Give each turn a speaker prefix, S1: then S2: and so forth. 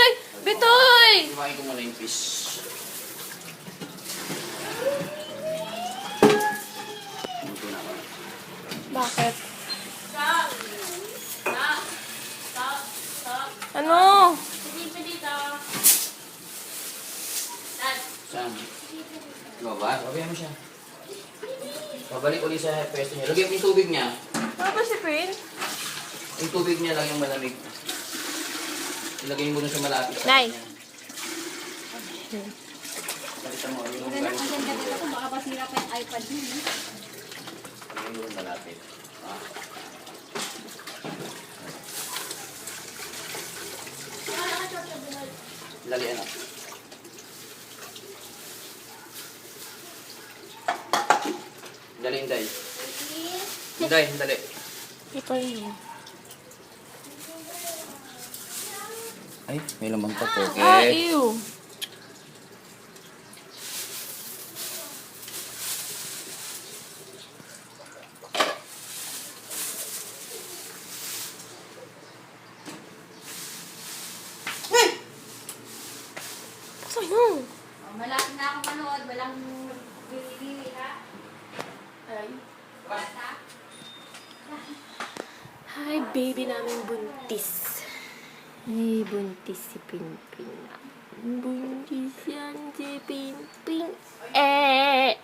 S1: Bitoy! Bitoy!
S2: Kumain ko muna yung fish. Luto na ako.
S1: Bakit?
S3: Stop! Stop! Stop! Stop!
S1: Ano?
S3: Sige dito. Dad.
S2: Saan? Baba? Babayan mo siya. Babalik ulit sa pwesto niya. Lagyan mo yung tubig niya.
S1: Ano ba si Pin?
S2: Yung tubig niya lang yung malamig. Ilagay mo dun sa malapit sa
S1: Nay.
S2: kanya. Balitan mo yung
S3: Ang ganda dito kung baka pasira pa yung iPad niyo.
S2: Ilagay mo dun malapit. Ah. Dali ano. Dali, Inday. Inday, dali.
S1: Ikaw yun.
S2: Ay, may laman pa po.
S1: Ah,
S2: Okay.
S1: ew. Saan mo?
S3: Oh, malapit na ako manood. Walang bili-bili, ha?
S1: Ay.
S3: Basta.
S1: Hi, baby namin buntis. Ay, buntis si Pinpin. Buntis yan si Pinpin. Eh!